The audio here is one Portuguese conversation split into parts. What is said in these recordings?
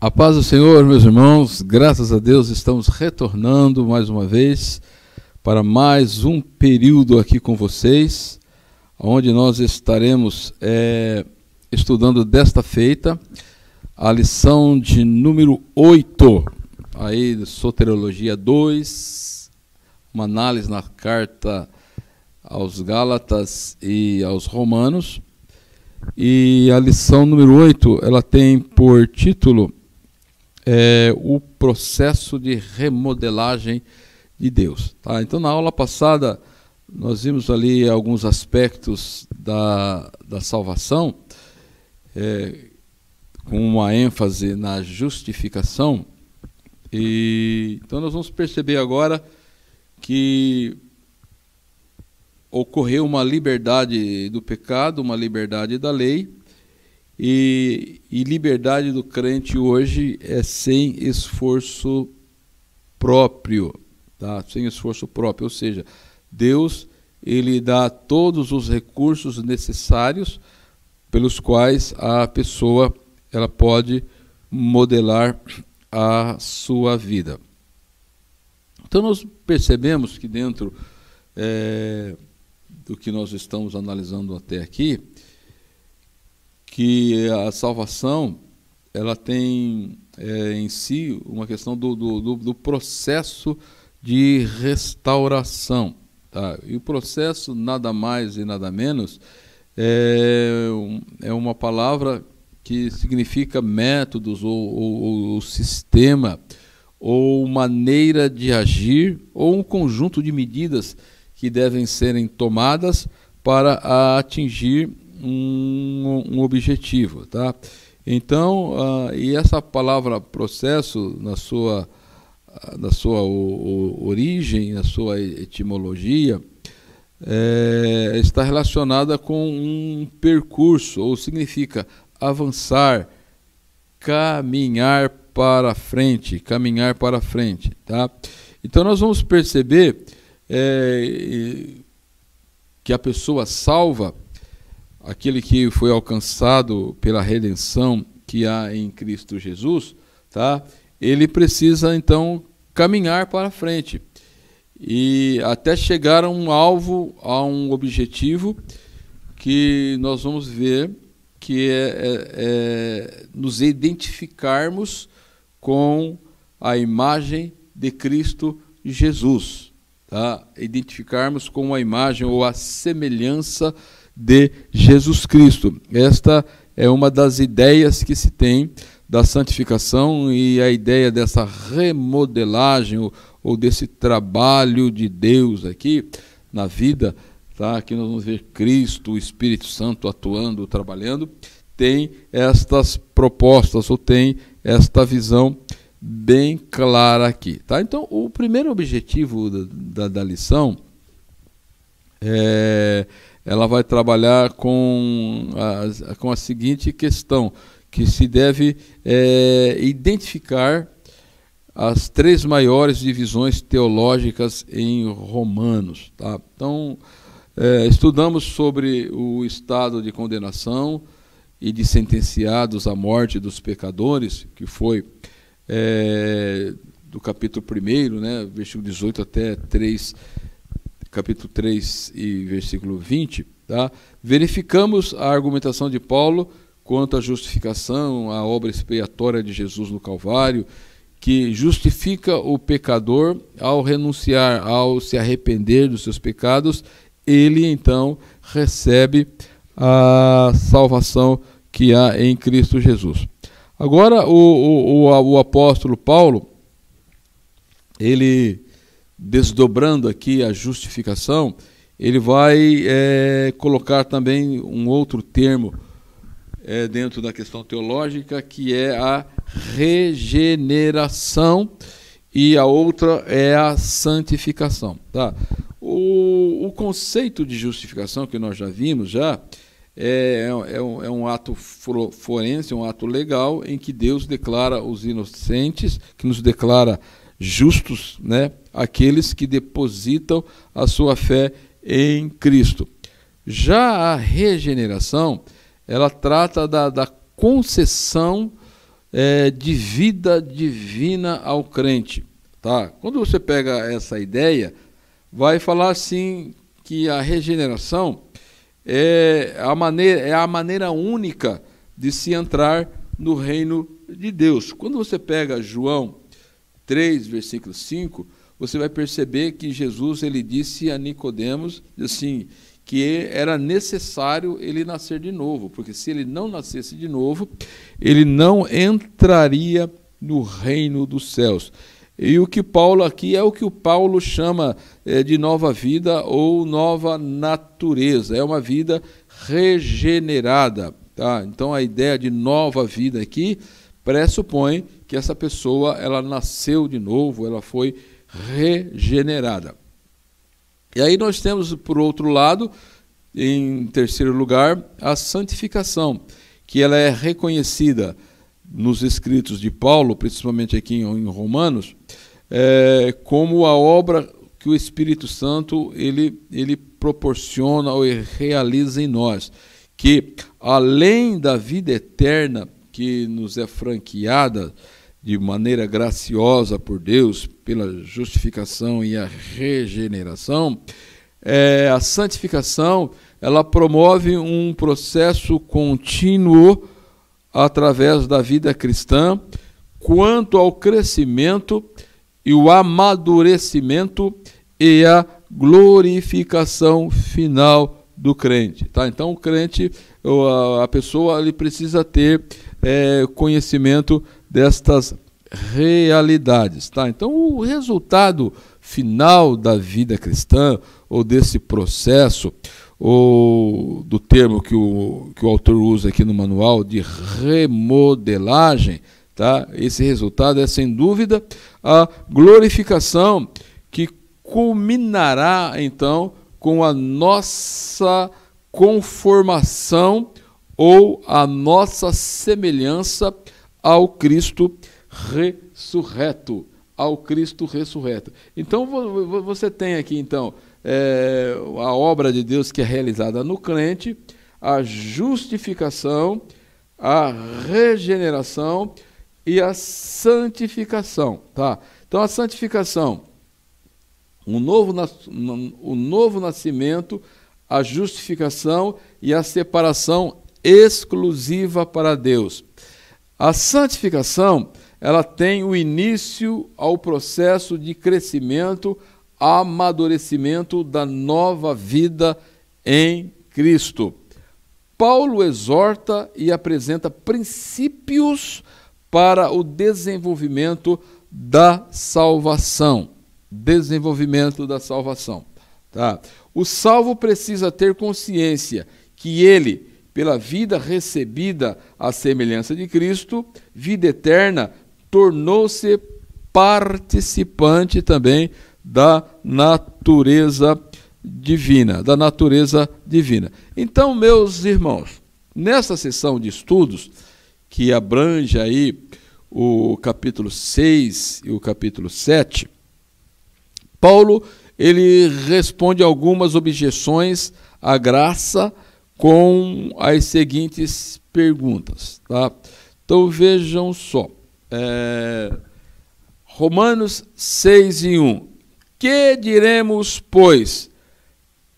A paz do Senhor, meus irmãos, graças a Deus estamos retornando mais uma vez para mais um período aqui com vocês, onde nós estaremos estudando desta feita a lição de número 8, aí de Soteriologia 2, uma análise na carta aos Gálatas e aos Romanos, e a lição número 8, ela tem por título o processo de remodelagem de Deus. Tá? Então, na aula passada, nós vimos ali alguns aspectos da salvação, com uma ênfase na justificação. E então nós vamos perceber agora que ocorreu uma liberdade do pecado, uma liberdade da lei, e liberdade do crente hoje é sem esforço próprio, tá? Sem esforço próprio, ou seja, Deus ele dá todos os recursos necessários pelos quais a pessoa ela pode modelar a sua vida. Então nós percebemos que dentro do que nós estamos analisando até aqui, que a salvação ela tem em si uma questão do processo de restauração. Tá? E o processo nada mais e nada menos é uma palavra que significa métodos ou sistema ou maneira de agir ou um conjunto de medidas que devem serem tomadas para atingir um objetivo, tá? Então, e essa palavra processo, na sua origem, na sua etimologia, está relacionada com um percurso, ou significa avançar, caminhar para frente, tá? Então nós vamos perceber que a pessoa salva, aquele que foi alcançado pela redenção que há em Cristo Jesus, tá? Ele precisa então caminhar para frente e até chegar a um alvo, a um objetivo que nós vamos ver que nos identificarmos com a imagem de Cristo Jesus, tá? Identificarmos com a imagem ou a semelhança de Jesus Cristo. Esta é uma das ideias que se tem da santificação e a ideia dessa remodelagem ou desse trabalho de Deus aqui na vida, tá? Aqui nós vamos ver Cristo, o Espírito Santo atuando, trabalhando, tem estas propostas ou tem esta visão bem clara aqui, tá? Então, o primeiro objetivo da lição ela vai trabalhar com a seguinte questão, que se deve identificar as três maiores divisões teológicas em Romanos. Tá? Então, estudamos sobre o estado de condenação e de sentenciados à morte dos pecadores, que foi do capítulo 1, né, versículo 18 até 3, capítulo 3 e versículo 20, tá? Verificamos a argumentação de Paulo quanto à justificação, a obra expiatória de Jesus no Calvário, que justifica o pecador ao renunciar, ao se arrepender dos seus pecados, ele então recebe a salvação que há em Cristo Jesus. Agora, o apóstolo Paulo, ele, desdobrando aqui a justificação, ele vai colocar também um outro termo dentro da questão teológica, que é a regeneração, e a outra é a santificação. Tá? O conceito de justificação, que nós já vimos, é um ato forense, um ato legal, em que Deus declara os inocentes, que nos declara justos, né? Aqueles que depositam a sua fé em Cristo. Já a regeneração, ela trata da concessão de vida divina ao crente. Tá? Quando você pega essa ideia, vai falar assim que a regeneração é a maneira única de se entrar no reino de Deus. Quando você pega João 3, versículo 5, você vai perceber que Jesus ele disse a Nicodemos assim, que era necessário ele nascer de novo, porque se ele não nascesse de novo, ele não entraria no reino dos céus. E o que Paulo aqui é o que o Paulo chama de nova vida ou nova natureza, é uma vida regenerada. Tá? Então a ideia de nova vida aqui pressupõe que essa pessoa ela nasceu de novo, ela foi regenerada. E aí nós temos, por outro lado, em terceiro lugar, a santificação, que ela é reconhecida nos escritos de Paulo, principalmente aqui em Romanos, como a obra que o Espírito Santo ele proporciona ou realiza em nós, que além da vida eterna que nos é franqueada de maneira graciosa por Deus, pela justificação e a regeneração, a santificação ela promove um processo contínuo através da vida cristã quanto ao crescimento e o amadurecimento e a glorificação final do crente. Tá? Então o crente, a pessoa, ele precisa ter conhecimento destas realidades. Tá? Então o resultado final da vida cristã, ou desse processo, ou do termo que o autor usa aqui no manual, de remodelagem, tá? Esse resultado é, sem dúvida, a glorificação que culminará, então, com a nossa conformação ou a nossa semelhança ao Cristo ressurreto. Ao Cristo ressurreto. Então, você tem aqui, então, a obra de Deus que é realizada no crente, a justificação, a regeneração e a santificação. Tá? Então, a santificação, o novo nascimento, a justificação e a separação exclusiva para Deus. A santificação, ela tem o início ao processo de crescimento, amadurecimento da nova vida em Cristo. Paulo exorta e apresenta princípios para o desenvolvimento da salvação. Desenvolvimento da salvação. Tá? O salvo precisa ter consciência que ele, pela vida recebida à semelhança de Cristo, vida eterna, tornou-se participante também da natureza divina, Então, meus irmãos, nessa sessão de estudos, que abrange aí o capítulo 6 e o capítulo 7, Paulo ele responde algumas objeções à graça com as seguintes perguntas. Tá? Então, vejam só. Romanos 6:1. Que diremos, pois?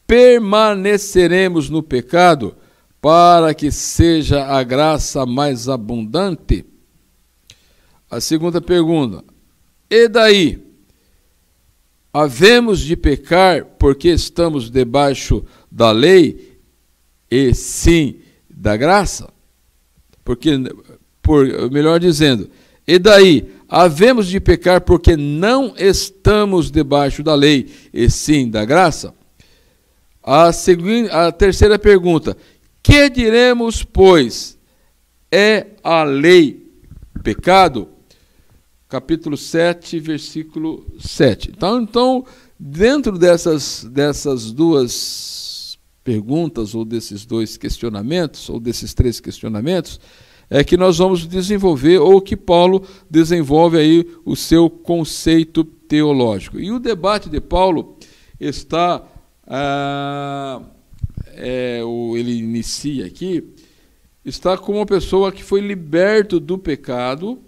Permaneceremos no pecado para que seja a graça mais abundante? A segunda pergunta. E daí? Havemos de pecar porque estamos debaixo da lei e sim da graça? Melhor dizendo, e daí? Havemos de pecar porque não estamos debaixo da lei e sim da graça? A terceira pergunta, que diremos, pois? É a lei pecado? Capítulo 7, versículo 7. Então dentro dessas duas perguntas, ou desses dois questionamentos, ou desses três questionamentos, é que nós vamos desenvolver, ou que Paulo desenvolve aí o seu conceito teológico. E o debate de Paulo ele inicia aqui está como uma pessoa que foi liberto do pecado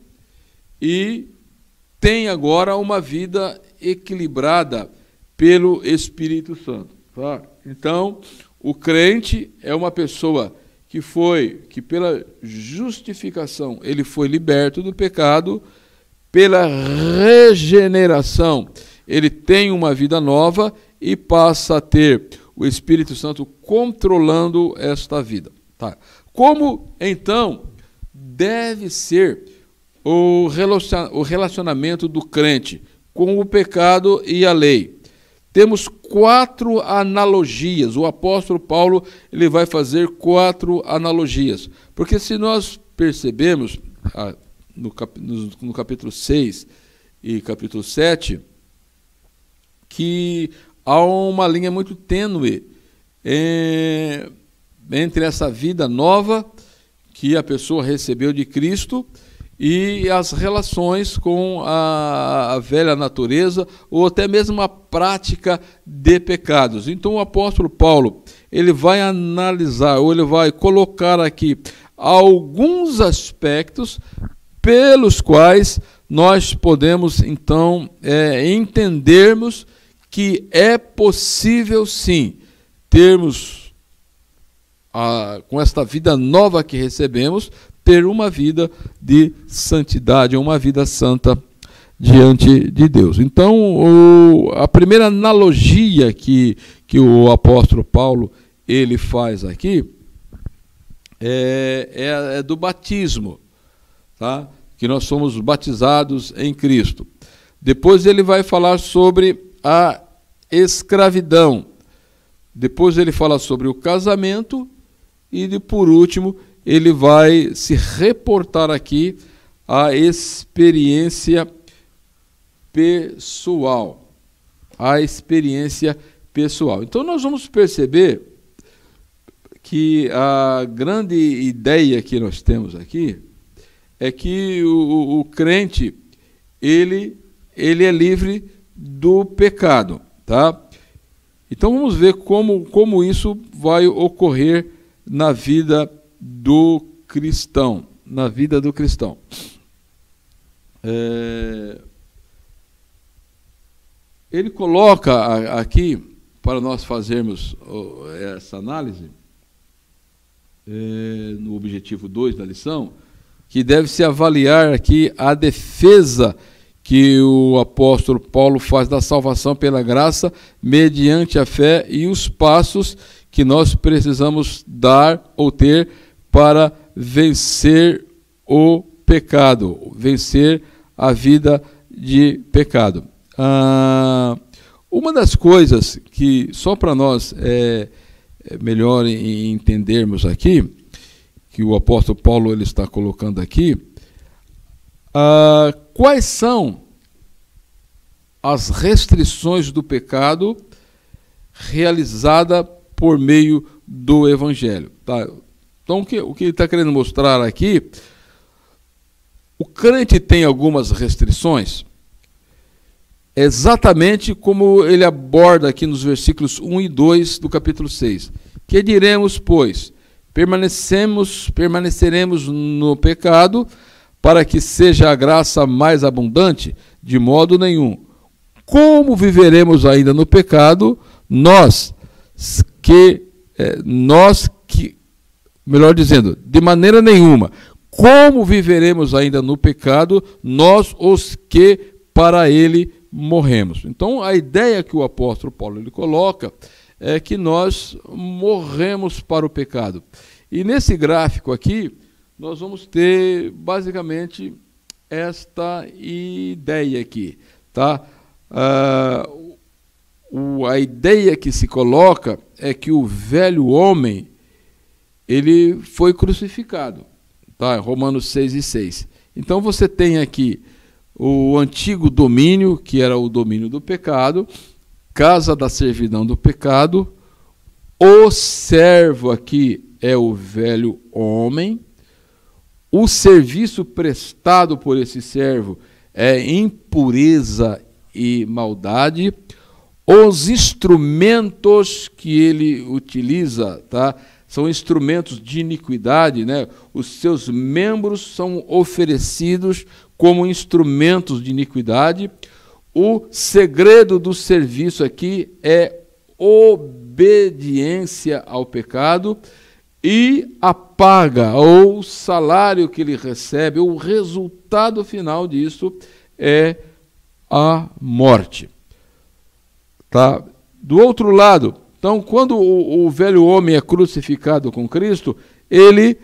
e tem agora uma vida equilibrada pelo Espírito Santo. Tá? Então, o crente é uma pessoa que pela justificação ele foi liberto do pecado, pela regeneração ele tem uma vida nova e passa a ter o Espírito Santo controlando esta vida. Tá? Como, então, deve ser o relacionamento do crente com o pecado e a lei? Temos 4 analogias. O apóstolo Paulo ele vai fazer 4 analogias. Porque se nós percebemos, no capítulo 6 e capítulo 7, que há uma linha muito tênue entre essa vida nova que a pessoa recebeu de Cristo e as relações com a velha natureza, ou até mesmo a prática de pecados. Então o apóstolo Paulo ele vai analisar, ou ele vai colocar aqui alguns aspectos pelos quais nós podemos, então, entendermos que é possível, sim, termos, com esta vida nova que recebemos, ter uma vida de santidade, uma vida santa diante de Deus. Então, a primeira analogia que o apóstolo Paulo ele faz aqui é do batismo, tá? Que nós somos batizados em Cristo. Depois ele vai falar sobre a escravidão. Depois ele fala sobre o casamento e, por último, ele vai se reportar aqui à experiência pessoal. A experiência pessoal. Então, nós vamos perceber que a grande ideia que nós temos aqui é que o crente, ele é livre do pecado, tá? Então, vamos ver como isso vai ocorrer na vida do cristão, na vida do cristão. Ele coloca aqui, para nós fazermos essa análise, no objetivo 2 da lição, que deve-se avaliar aqui a defesa que o apóstolo Paulo faz da salvação pela graça, mediante a fé, e os passos que nós precisamos dar ou ter para vencer o pecado, vencer a vida de pecado. Uma das coisas que, só para nós é melhor entendermos aqui, que o apóstolo Paulo ele está colocando aqui, quais são as restrições do pecado realizada por meio do Evangelho. Tá? Então, o que ele está querendo mostrar aqui, o crente tem algumas restrições, exatamente como ele aborda aqui nos versículos 1 e 2 do capítulo 6. Que diremos, pois? Permaneceremos no pecado para que seja a graça mais abundante? De modo nenhum. Como viveremos ainda no pecado, melhor dizendo, de maneira nenhuma. Como viveremos ainda no pecado, nós os que para ele morremos? Então, a ideia que o apóstolo Paulo ele coloca é que nós morremos para o pecado. E nesse gráfico aqui, nós vamos ter basicamente esta ideia aqui, tá? A ideia que se coloca é que o velho homem ele foi crucificado, tá? Romanos 6:6. Então você tem aqui o antigo domínio, que era o domínio do pecado, casa da servidão do pecado, o servo aqui é o velho homem, o serviço prestado por esse servo é impureza e maldade, os instrumentos que ele utiliza, tá, são instrumentos de iniquidade, né? Os seus membros são oferecidos como instrumentos de iniquidade. O segredo do serviço aqui é obediência ao pecado, e a paga, ou o salário que ele recebe, o resultado final disso é a morte. Tá? Do outro lado, então, quando o velho homem é crucificado com Cristo, ele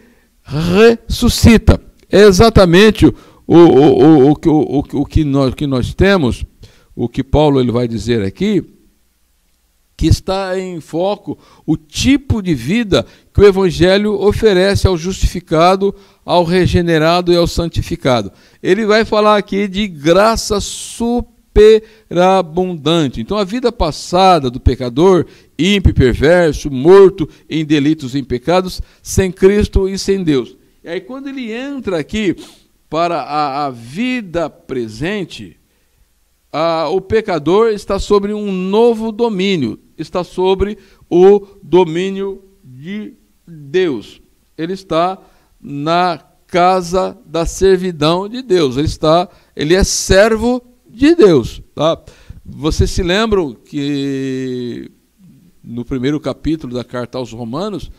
ressuscita. É exatamente o que nós temos, o que Paulo ele vai dizer aqui, que está em foco o tipo de vida que o Evangelho oferece ao justificado, ao regenerado e ao santificado. Ele vai falar aqui de graça superabundante. Então, a vida passada do pecador, ímpio e perverso, morto em delitos e em pecados, sem Cristo e sem Deus. E aí, quando ele entra aqui para a vida presente, o pecador está sobre um novo domínio, está sobre o domínio de Deus. Ele está na casa da servidão de Deus, ele é servo de Deus. Tá? Vocês se lembram que no primeiro capítulo da carta aos Romanos,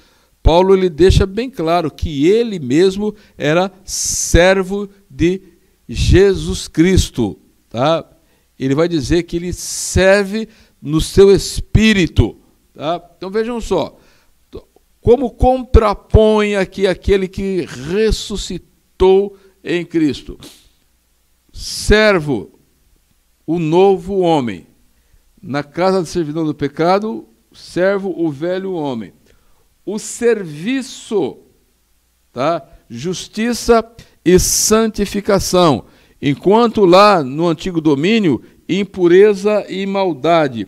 Paulo ele deixa bem claro que ele mesmo era servo de Jesus Cristo. Tá? Ele vai dizer que ele serve no seu espírito. Tá? Então vejam só, como contrapõe aqui aquele que ressuscitou em Cristo. Servo, o novo homem. Na casa da servidão do pecado, servo, o velho homem. O serviço, tá? Justiça e santificação. Enquanto lá no antigo domínio, impureza e maldade.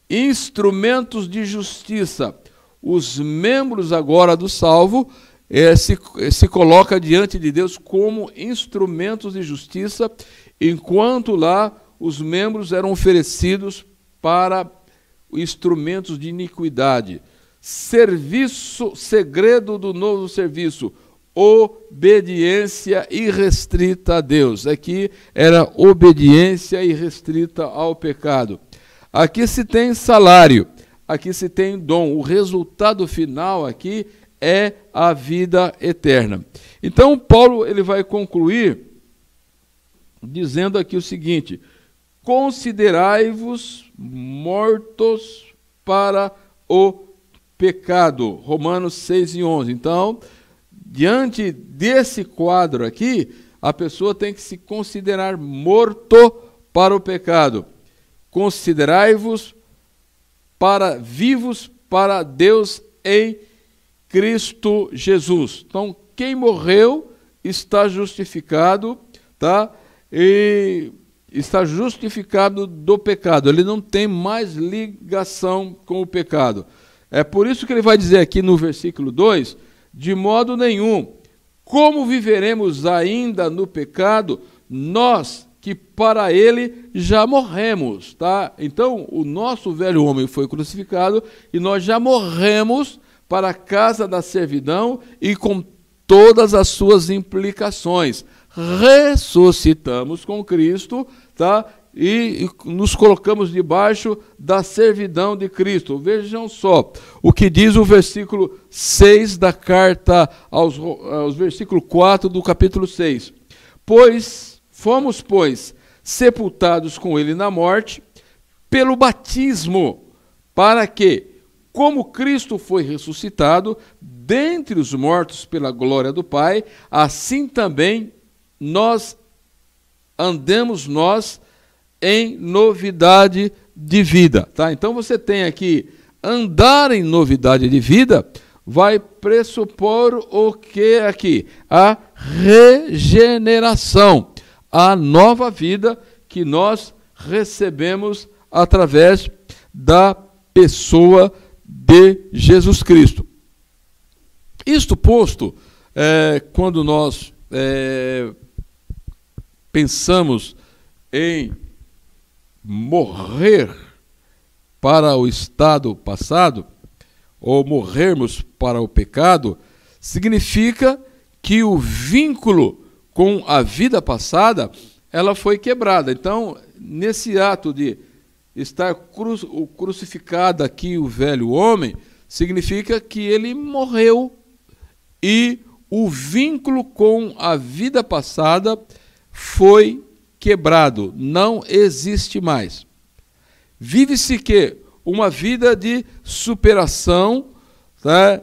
Instrumentos de justiça. Os membros agora do salvo se coloca diante de Deus como instrumentos de justiça, enquanto lá os membros eram oferecidos para instrumentos de iniquidade. Serviço, segredo do novo serviço, obediência irrestrita a Deus. Aqui era obediência irrestrita ao pecado. Aqui se tem salário, aqui se tem dom. O resultado final aqui é a vida eterna. Então Paulo ele vai concluir dizendo aqui o seguinte: considerai-vos mortos para o pecado. Romanos 6:11. Então, diante desse quadro aqui, a pessoa tem que se considerar morto para o pecado. Considerai-vos vivos para Deus em Cristo Jesus. Então, quem morreu está justificado, tá? E está justificado do pecado. Ele não tem mais ligação com o pecado. É por isso que ele vai dizer aqui no versículo 2, de modo nenhum, como viveremos ainda no pecado, nós que para ele já morremos, tá? Então, o nosso velho homem foi crucificado e nós já morremos para a casa da servidão e com todas as suas implicações. Ressuscitamos com Cristo, tá? E nos colocamos debaixo da servidão de Cristo. Vejam só o que diz o versículo 6 da carta aos versículo 4 do capítulo 6. Fomos, sepultados com ele na morte, pelo batismo, para que, como Cristo foi ressuscitado dentre os mortos pela glória do Pai, assim também andemos em novidade de vida. Tá? Então você tem aqui, andar em novidade de vida, vai pressupor o que aqui? A regeneração, a nova vida que nós recebemos através da pessoa de Jesus Cristo. Isto posto, quando nós pensamos em morrer para o estado passado, ou morrermos para o pecado, significa que o vínculo com a vida passada, ela foi quebrada. Então, nesse ato de estar crucificado aqui o velho homem, significa que ele morreu e o vínculo com a vida passada foi quebrado, não existe mais. Vive-se que uma vida de superação, tá?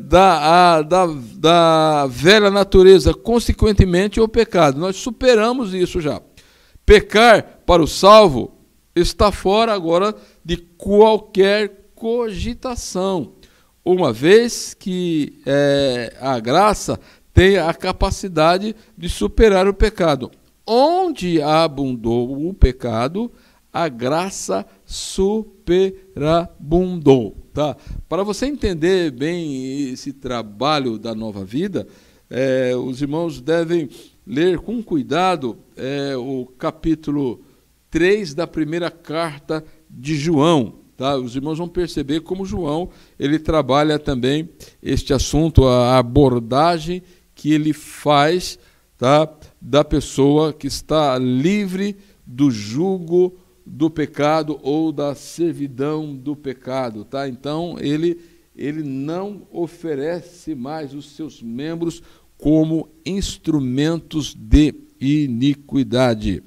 Da velha natureza, consequentemente o pecado. Nós superamos isso já. Pecar para o salvo está fora agora de qualquer cogitação, uma vez que a graça tem a capacidade de superar o pecado. Onde abundou o pecado, a graça superabundou. Tá? Para você entender bem esse trabalho da nova vida, os irmãos devem ler com cuidado o capítulo 3 da primeira carta de João. Tá? Os irmãos vão perceber como João ele trabalha também este assunto, a abordagem que ele faz, tá, da pessoa que está livre do jugo do pecado ou da servidão do pecado. Tá? Então, ele não oferece mais os seus membros como instrumentos de iniquidade.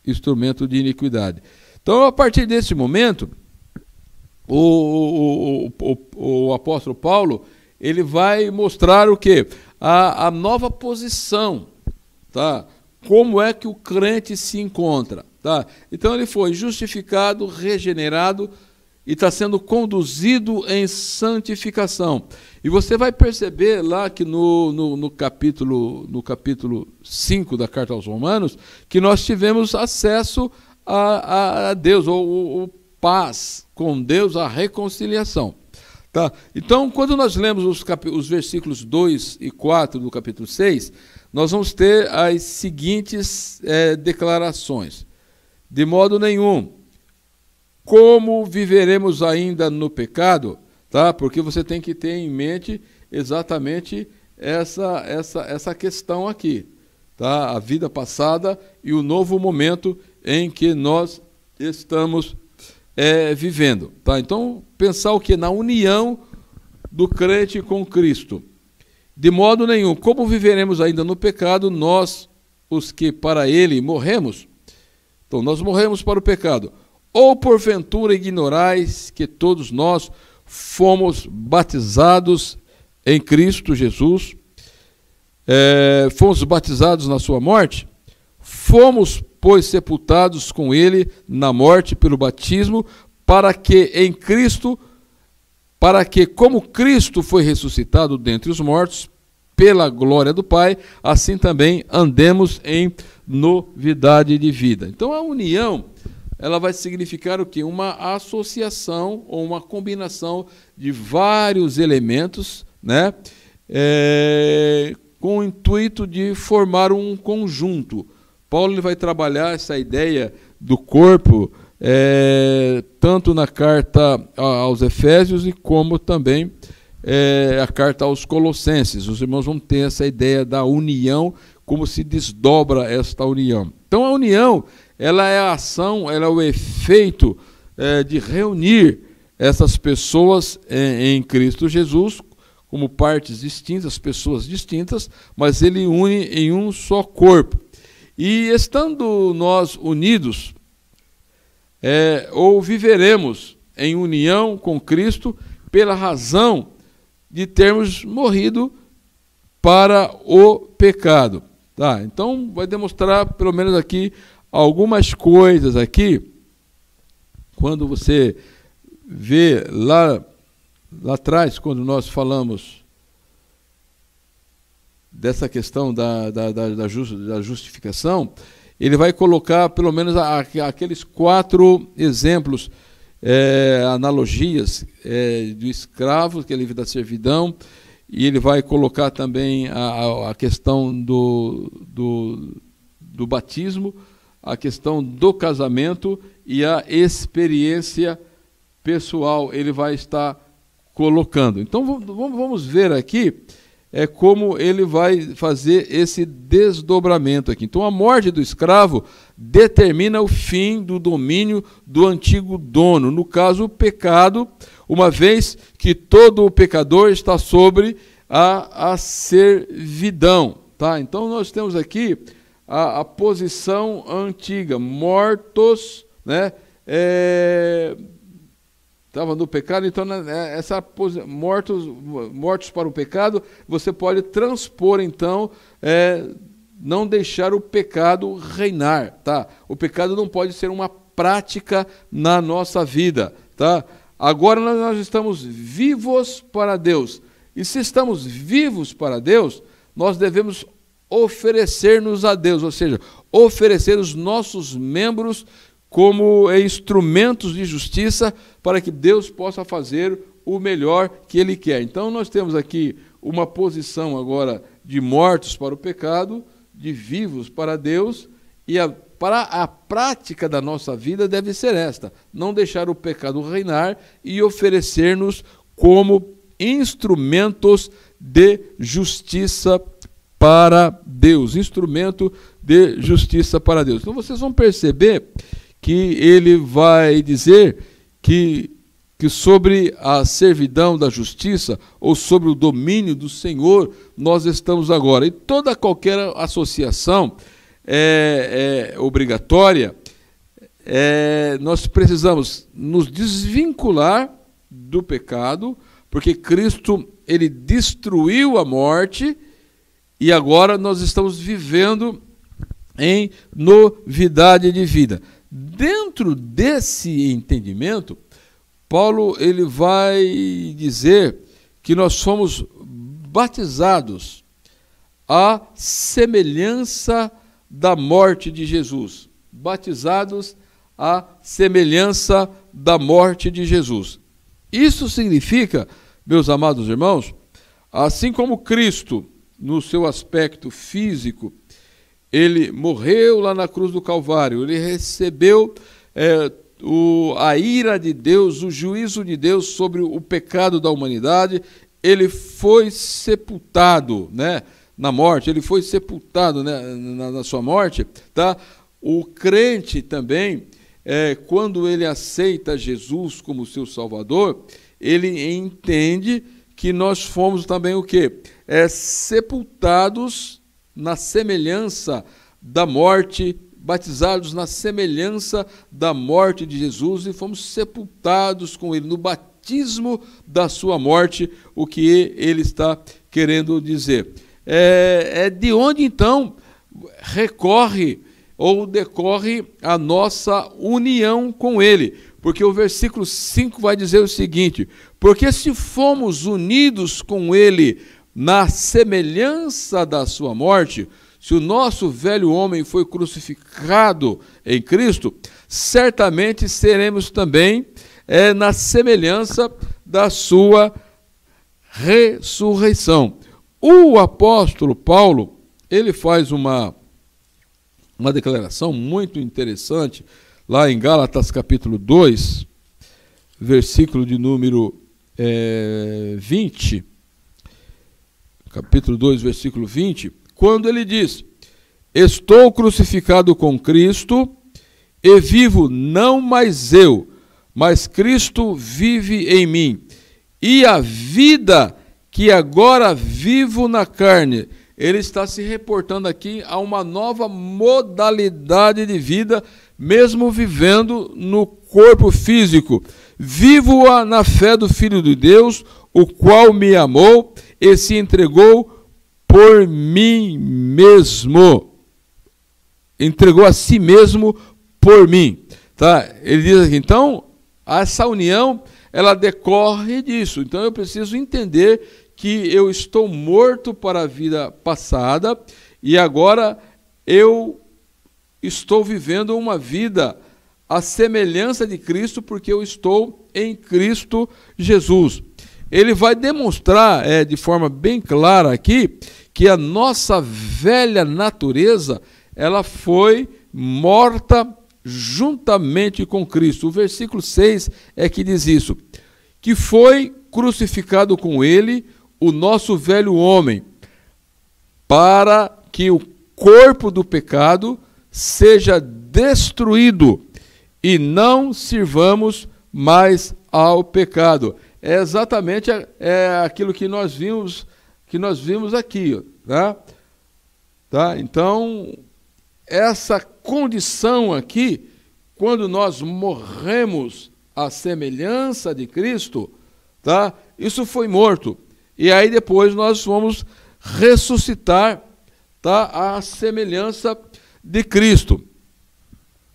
Instrumento de iniquidade. Então, a partir desse momento, o apóstolo Paulo ele vai mostrar o quê? A nova posição, tá? Como é que o crente se encontra, tá? Então ele foi justificado, regenerado e está sendo conduzido em santificação. E você vai perceber lá que no capítulo 5 da carta aos Romanos, que nós tivemos acesso a Deus, ou paz com Deus, a reconciliação. Tá? Então, quando nós lemos os versículos 2 e 4 do capítulo 6, nós vamos ter as seguintes declarações. De modo nenhum, como viveremos ainda no pecado? Tá? Porque você tem que ter em mente exatamente essa questão aqui. Tá? A vida passada e o novo momento em que nós estamos vivendo. Tá? Então, pensar o que? Na união do crente com Cristo. De modo nenhum, como viveremos ainda no pecado, nós, os que para ele morremos? Então, nós morremos para o pecado. Ou porventura ignorais que todos nós fomos batizados em Cristo Jesus, fomos batizados na sua morte? Fomos, pois, sepultados com ele na morte pelo batismo, para que, como Cristo foi ressuscitado dentre os mortos, pela glória do Pai, assim também andemos em novidade de vida. Então, a união, ela vai significar o quê? Uma associação ou uma combinação de vários elementos, né? Com o intuito de formar um conjunto. Paulo ele vai trabalhar essa ideia do corpo, tanto na carta aos Efésios e como também a carta aos Colossenses. Os irmãos vão ter essa ideia da união, como se desdobra esta união. Então a união, ela é a ação, ela é o efeito de reunir essas pessoas em Cristo Jesus, como partes distintas, pessoas distintas, mas ele une em um só corpo. E estando nós unidos, ou viveremos em união com Cristo pela razão de termos morrido para o pecado. Tá? Então, vai demonstrar, pelo menos aqui, algumas coisas aqui. Quando você vê lá atrás, quando nós falamos dessa questão da justificação, ele vai colocar pelo menos aqueles 4 exemplos, analogias do escravo, que é livre da servidão, e ele vai colocar também a questão do batismo, a questão do casamento e a experiência pessoal. Ele vai estar colocando. Então vamos ver aqui como ele vai fazer esse desdobramento aqui. Então a morte do escravo determina o fim do domínio do antigo dono, no caso o pecado, uma vez que todo o pecador está sobre a servidão. Tá? Então nós temos aqui a posição antiga, mortos, né? Estava no pecado, então essa mortos para o pecado, você pode transpor então, não deixar o pecado reinar, tá? O pecado não pode ser uma prática na nossa vida, tá? Agora nós estamos vivos para Deus, e se estamos vivos para Deus, nós devemos oferecer-nos a Deus, ou seja, oferecer os nossos membros como instrumentos de justiça para que Deus possa fazer o melhor que Ele quer. Então nós temos aqui uma posição agora de mortos para o pecado, de vivos para Deus, e para a prática da nossa vida deve ser esta: não deixar o pecado reinar e oferecer-nos como instrumentos de justiça para Deus, instrumento de justiça para Deus. Então vocês vão perceber que ele vai dizer que sobre a servidão da justiça ou sobre o domínio do Senhor nós estamos agora. E qualquer associação é obrigatória, nós precisamos nos desvincular do pecado, porque Cristo ele destruiu a morte e agora nós estamos vivendo em novidade de vida. Dentro desse entendimento, Paulo ele vai dizer que nós somos batizados à semelhança da morte de Jesus. Batizados à semelhança da morte de Jesus. Isso significa, meus amados irmãos, assim como Cristo, no seu aspecto físico, ele morreu lá na cruz do Calvário, ele recebeu a ira de Deus, o juízo de Deus sobre o pecado da humanidade, ele foi sepultado, né, na morte, ele foi sepultado, né, na sua morte. Tá? O crente também, quando ele aceita Jesus como seu Salvador, ele entende que nós fomos também o quê? Sepultados na semelhança da morte, batizados na semelhança da morte de Jesus e fomos sepultados com ele no batismo da sua morte, o que ele está querendo dizer. De onde então recorre ou decorre a nossa união com ele, porque o versículo 5 vai dizer o seguinte: porque se fomos unidos com ele na semelhança da sua morte, se o nosso velho homem foi crucificado em Cristo, certamente seremos também na semelhança da sua ressurreição. O apóstolo Paulo, ele faz uma declaração muito interessante, lá em Gálatas capítulo 2, versículo de número 20, capítulo 2, versículo 20, quando ele diz: estou crucificado com Cristo, e vivo não mais eu, mas Cristo vive em mim. E a vida que agora vivo na carne, ele está se reportando aqui a uma nova modalidade de vida, mesmo vivendo no corpo físico. Vivo-a na fé do Filho de Deus, o qual me amou e se entregou por mim mesmo. Entregou a si mesmo por mim. Tá? Ele diz aqui, então, essa união, ela decorre disso. Então eu preciso entender que eu estou morto para a vida passada e agora eu estou vivendo uma vida à semelhança de Cristo, porque eu estou em Cristo Jesus. Ele vai demonstrar de forma bem clara aqui que a nossa velha natureza, ela foi morta juntamente com Cristo. O versículo 6 é que diz isso, que foi crucificado com ele o nosso velho homem, para que o corpo do pecado seja destruído e não sirvamos mais ao pecado. É exatamente aquilo que nós vimos aqui, tá? Então, essa condição aqui, quando nós morremos à semelhança de Cristo, tá? Isso foi morto. E aí depois nós vamos ressuscitar, tá? À semelhança de Cristo.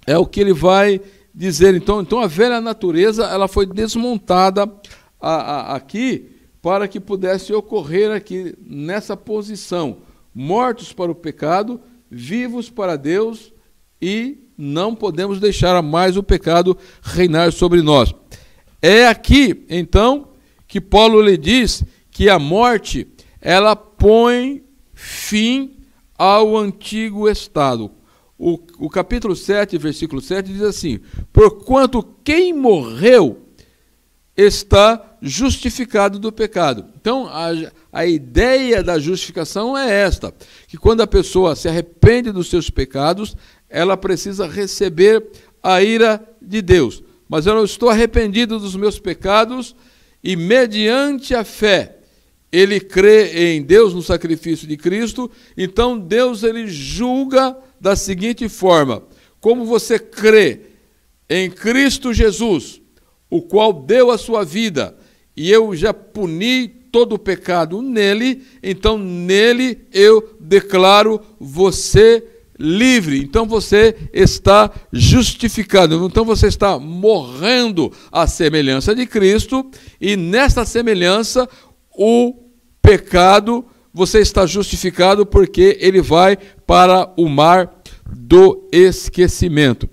É o que ele vai dizer. Então a velha natureza, ela foi desmontada aqui para que pudesse ocorrer aqui nessa posição. Mortos para o pecado, vivos para Deus, e não podemos deixar mais o pecado reinar sobre nós. É aqui, então, que Paulo lhe diz que a morte, ela põe fim ao antigo estado. O capítulo 7, versículo 7 diz assim: porquanto quem morreu está justificado do pecado. Então, a ideia da justificação é esta, que quando a pessoa se arrepende dos seus pecados, ela precisa receber a ira de Deus. Mas eu não estou arrependido dos meus pecados, e mediante a fé, ele crê em Deus, no sacrifício de Cristo, então Deus ele julga da seguinte forma: como você crê em Cristo Jesus, o qual deu a sua vida, e eu já puni todo o pecado nele, então nele eu declaro você livre. Então você está justificado, então você está morrendo à semelhança de Cristo, e nesta semelhança o pecado, você está justificado porque ele vai para o mar do esquecimento.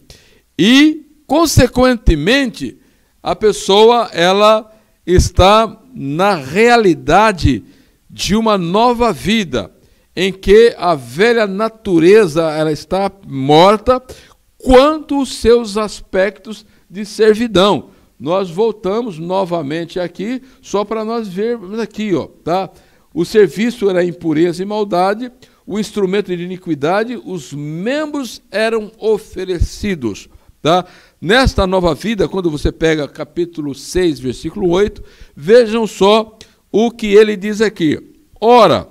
E, consequentemente, a pessoa ela está na realidade de uma nova vida, em que a velha natureza ela está morta, quanto os seus aspectos de servidão. Nós voltamos novamente aqui, só para nós vermos aqui, ó, tá? O serviço era impureza e maldade, o instrumento de iniquidade, os membros eram oferecidos, tá? Nesta nova vida, quando você pega capítulo 6, versículo 8, vejam só o que ele diz aqui. Ora,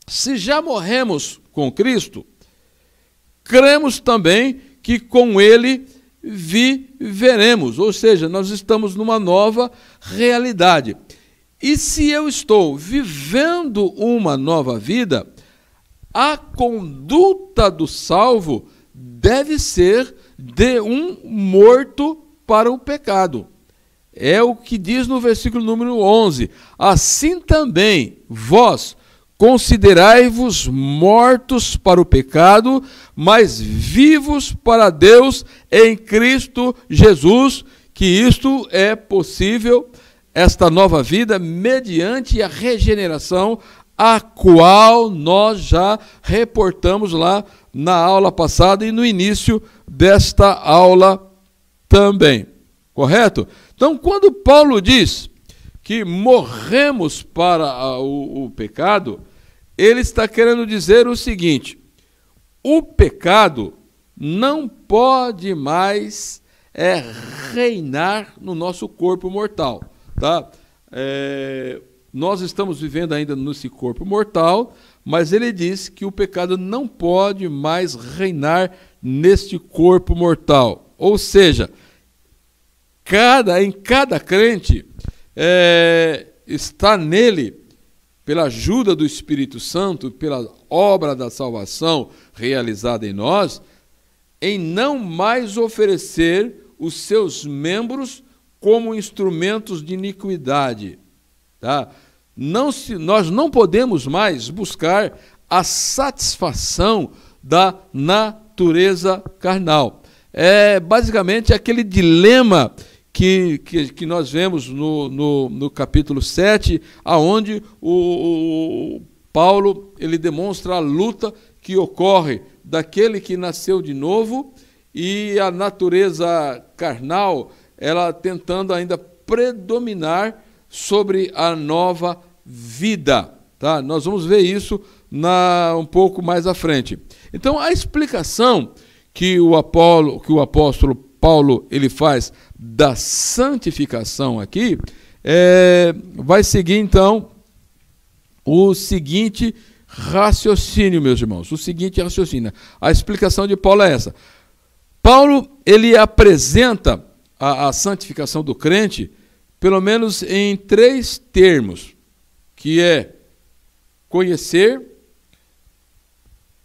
se já morremos com Cristo, cremos também que com ele viveremos, ou seja, nós estamos numa nova realidade. E se eu estou vivendo uma nova vida, a conduta do salvo deve ser de um morto para o pecado. É o que diz no versículo número 11. Assim também vós considerai-vos mortos para o pecado, mas vivos para Deus em Cristo Jesus, que isto é possível, esta nova vida, mediante a regeneração, a qual nós já reportamos lá na aula passada e no início desta aula também. Correto? Então, quando Paulo diz que morremos para o pecado, ele está querendo dizer o seguinte: o pecado não pode mais reinar no nosso corpo mortal. Tá? Nós estamos vivendo ainda nesse corpo mortal, mas ele diz que o pecado não pode mais reinar neste corpo mortal. Ou seja, em cada crente está nele, pela ajuda do Espírito Santo, pela obra da salvação realizada em nós, em não mais oferecer os seus membros como instrumentos de iniquidade. Tá? Nós não podemos mais buscar a satisfação da natureza carnal. É basicamente aquele dilema que nós vemos no capítulo 7, aonde o Paulo ele demonstra a luta que ocorre daquele que nasceu de novo e a natureza carnal, ela tentando ainda predominar sobre a nova vida. Tá? Nós vamos ver isso um pouco mais à frente. Então, a explicação que o apóstolo Paulo ele faz da santificação aqui, vai seguir, então, o seguinte raciocínio, meus irmãos. O seguinte raciocínio. A explicação de Paulo é essa. Paulo, ele apresenta a santificação do crente, pelo menos em 3 termos, que é conhecer,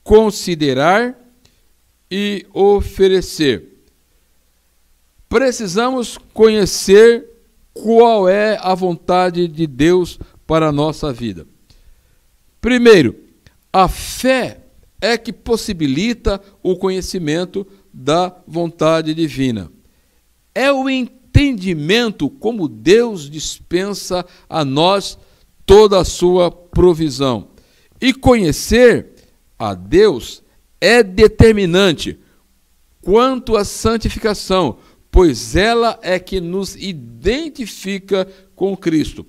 considerar e oferecer. Precisamos conhecer qual é a vontade de Deus para a nossa vida. Primeiro, a fé é que possibilita o conhecimento da vontade divina. É o entendimento como Deus dispensa a nós toda a sua provisão. E conhecer a Deus é determinante quanto à santificação, pois ela é que nos identifica com Cristo.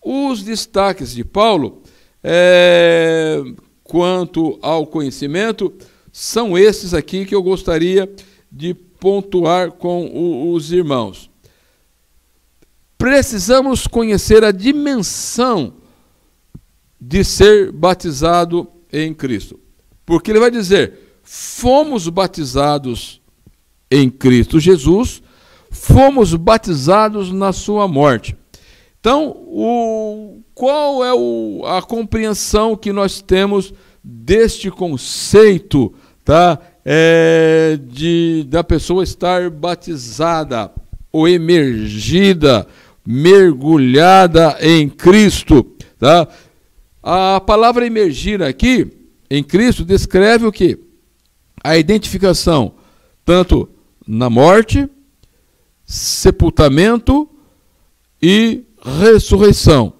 Os destaques de Paulo, quanto ao conhecimento, são esses aqui que eu gostaria de pontuar com os irmãos. Precisamos conhecer a dimensão de ser batizado em Cristo. Porque ele vai dizer, fomos batizados em Cristo Jesus, fomos batizados na sua morte. Então, qual é a compreensão que nós temos deste conceito, tá? Da pessoa estar batizada ou emergida, mergulhada em Cristo, tá? A palavra emergir aqui, em Cristo, descreve o quê? A identificação, tanto na morte, sepultamento e ressurreição.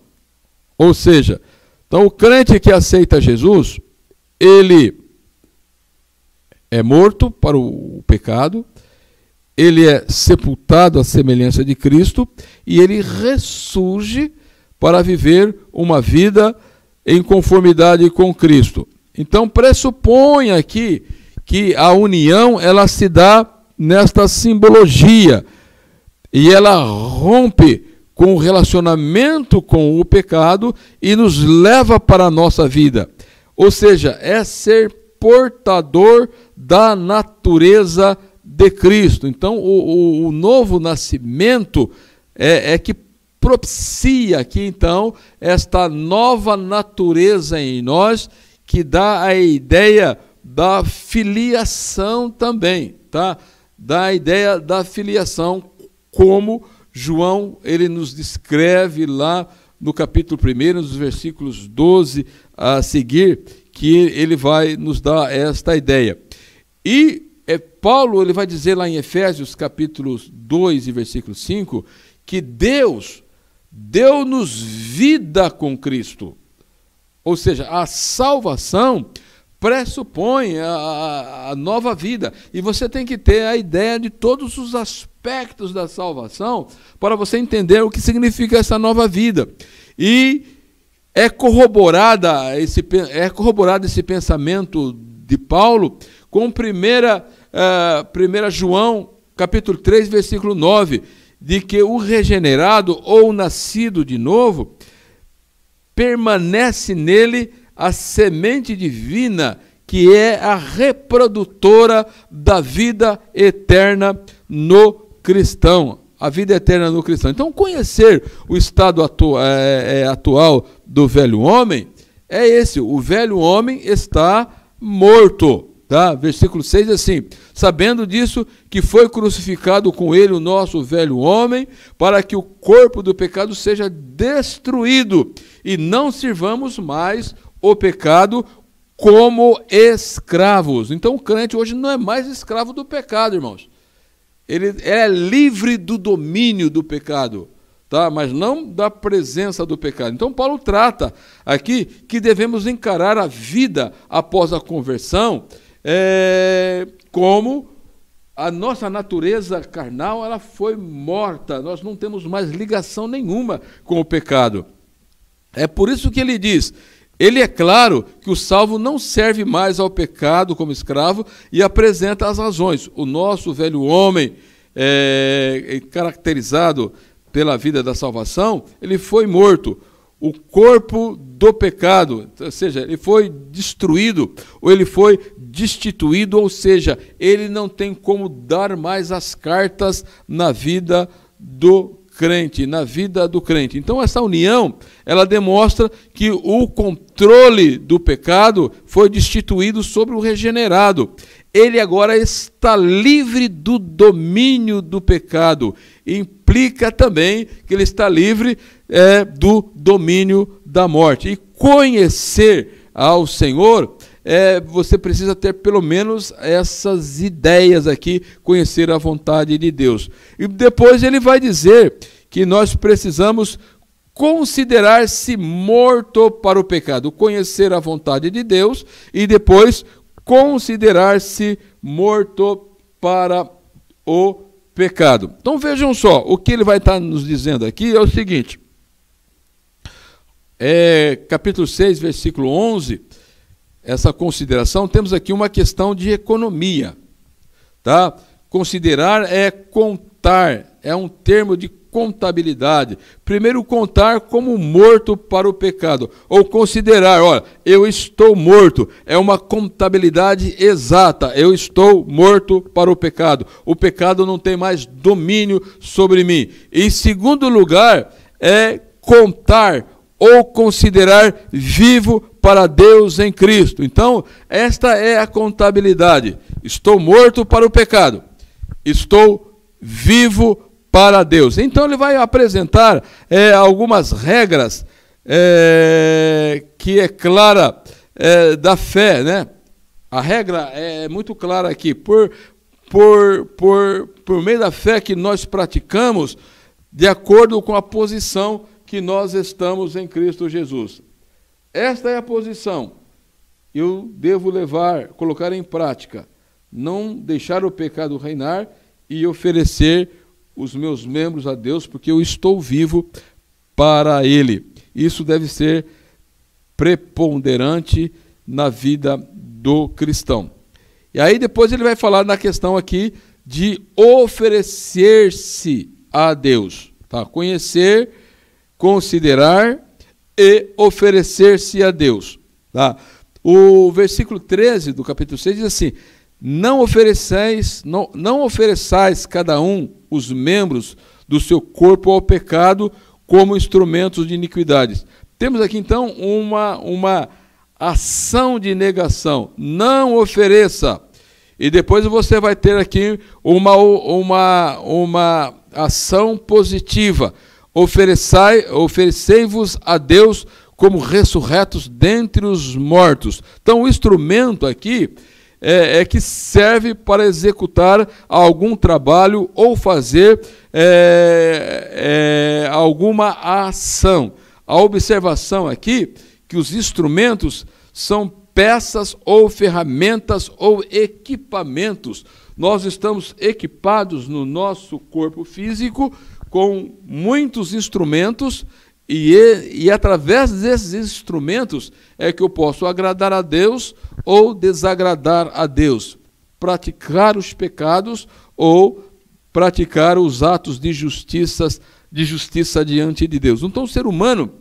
Ou seja, então o crente que aceita Jesus, ele é morto para o pecado, ele é sepultado à semelhança de Cristo e ele ressurge para viver uma vida em conformidade com Cristo. Então pressupõe aqui que a união ela se dá nesta simbologia e ela rompe com o relacionamento com o pecado e nos leva para a nossa vida. Ou seja, é ser portador da natureza de Cristo. Então, o novo nascimento é que propicia aqui, então, esta nova natureza em nós, que dá a ideia da filiação também, tá? Dá a ideia da filiação, como João, ele nos descreve lá no capítulo 1, nos versículos 12 a seguir, que ele vai nos dar esta ideia. E Paulo, ele vai dizer lá em Efésios, capítulo 2 e versículo 5, que Deus deu-nos vida com Cristo. Ou seja, a salvação pressupõe a nova vida. E você tem que ter a ideia de todos os aspectos da salvação para você entender o que significa essa nova vida. E é corroborado esse pensamento de Paulo com 1 João, capítulo 3, versículo 9, de que o regenerado ou nascido de novo permanece nele a semente divina, que é a reprodutora da vida eterna no cristão. A vida eterna no cristão. Então, conhecer o estado atual do velho homem é esse. O velho homem está morto. Tá? Versículo 6 assim, sabendo disso, que foi crucificado com ele o nosso velho homem, para que o corpo do pecado seja destruído, e não sirvamos mais o pecado como escravos. Então o crente hoje não é mais escravo do pecado, irmãos. Ele é livre do domínio do pecado, tá? Mas não da presença do pecado. Então Paulo trata aqui que devemos encarar a vida após a conversão como a nossa natureza carnal ela foi morta, nós não temos mais ligação nenhuma com o pecado. É por isso que ele diz, ele é claro que o salvo não serve mais ao pecado como escravo e apresenta as razões. O nosso velho homem, caracterizado pela vida da salvação, ele foi morto. O corpo do pecado, ou seja, ele foi destruído, ou ele foi destituído, ou seja, ele não tem como dar mais as cartas na vida do crente, na vida do crente. Então essa união, ela demonstra que o controle do pecado foi destituído sobre o regenerado. Ele agora está livre do domínio do pecado. Implica também que ele está livre do domínio da morte. E conhecer ao Senhor, você precisa ter pelo menos essas ideias aqui, conhecer a vontade de Deus. E depois ele vai dizer que nós precisamos considerar-se morto para o pecado, conhecer a vontade de Deus e depois considerar-se morto para o pecado. Então vejam só, o que ele vai estar nos dizendo aqui é o seguinte, capítulo 6, versículo 11, essa consideração, temos aqui uma questão de economia, tá? Considerar é contar, é um termo de contabilidade. Primeiro, contar como morto para o pecado, ou considerar, olha, eu estou morto, é uma contabilidade exata, eu estou morto para o pecado não tem mais domínio sobre mim. Em segundo lugar, é contar ou considerar vivo para Deus em Cristo. Então, esta é a contabilidade. Estou morto para o pecado, estou vivo para Deus. Então ele vai apresentar algumas regras que é clara da fé, né? A regra é muito clara aqui, por meio da fé que nós praticamos, de acordo com a posição que nós estamos em Cristo Jesus. Esta é a posição. Eu devo colocar em prática, não deixar o pecado reinar e oferecer os meus membros a Deus, porque eu estou vivo para Ele. Isso deve ser preponderante na vida do cristão. E aí depois ele vai falar na questão aqui de oferecer-se a Deus. Tá? Conhecer, considerar e oferecer-se a Deus. Tá? O versículo 13 do capítulo 6 diz assim, não ofereçais cada um os membros do seu corpo ao pecado como instrumentos de iniquidades. Temos aqui então uma ação de negação. Não ofereça. E depois você vai ter aqui uma ação positiva. Oferecei-vos a Deus como ressurretos dentre os mortos. Então o instrumento aqui que serve para executar algum trabalho ou fazer alguma ação. A observação aqui que os instrumentos são peças ou ferramentas ou equipamentos. Nós estamos equipados no nosso corpo físico com muitos instrumentos e através desses instrumentos é que eu posso agradar a Deus ou desagradar a Deus, praticar os pecados ou praticar os atos de justiça diante de Deus. Então o ser humano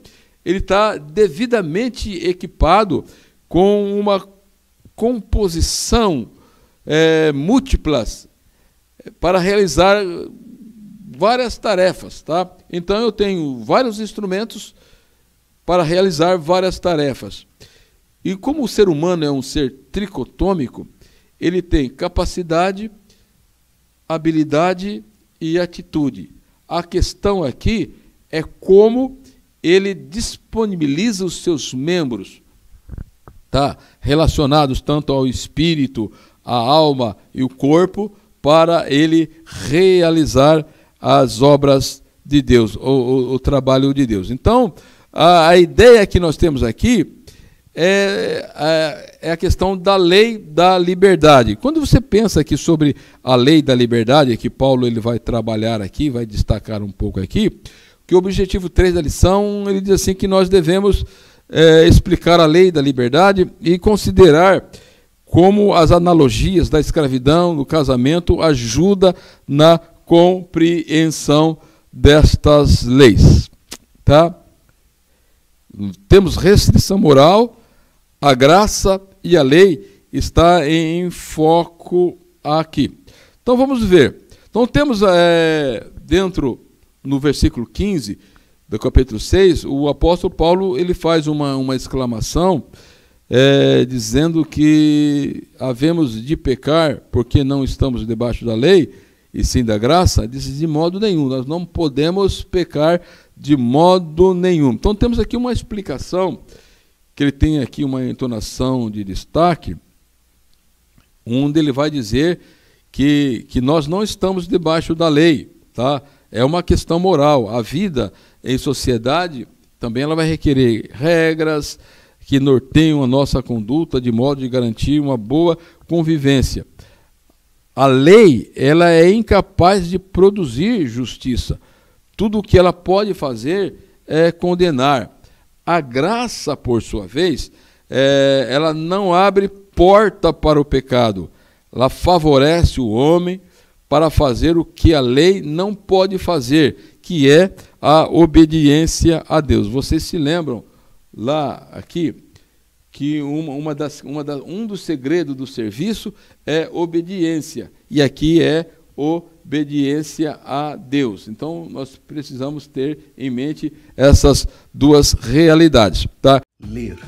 ele está devidamente equipado com uma composição múltiplas para realizar várias tarefas, tá? Então eu tenho vários instrumentos para realizar várias tarefas. E como o ser humano é um ser tricotômico, ele tem capacidade, habilidade e atitude. A questão aqui é como ele disponibiliza os seus membros, tá? Relacionados tanto ao espírito, à alma e o corpo, para ele realizar as obras de Deus, o trabalho de Deus. Então, a ideia que nós temos aqui é a questão da lei da liberdade. Quando você pensa aqui sobre a lei da liberdade, que Paulo ele vai trabalhar aqui, vai destacar um pouco aqui, que o objetivo 3 da lição, ele diz assim que nós devemos explicar a lei da liberdade e considerar como as analogias da escravidão, do casamento, ajudam na compreensão destas leis. Tá? Temos restrição moral, a graça e a lei está em foco aqui. Então vamos ver. Então temos dentro, no versículo 15 do capítulo 6, o apóstolo Paulo ele faz uma exclamação dizendo que havemos de pecar porque não estamos debaixo da lei e sim da graça. Diz de modo nenhum, nós não podemos pecar de modo nenhum. Então temos aqui uma explicação, que ele tem aqui uma entonação de destaque, onde ele vai dizer que nós não estamos debaixo da lei, tá? É uma questão moral. A vida em sociedade também ela vai requerer regras que norteiam a nossa conduta de modo de garantir uma boa convivência. A lei ela é incapaz de produzir justiça. Tudo o que ela pode fazer é condenar. A graça, por sua vez, ela não abre porta para o pecado. Ela favorece o homem para fazer o que a lei não pode fazer, que é a obediência a Deus. Vocês se lembram lá aqui que um dos segredos do serviço é obediência, e aqui é obediência a Deus. Então nós precisamos ter em mente essas duas realidades, tá? Ler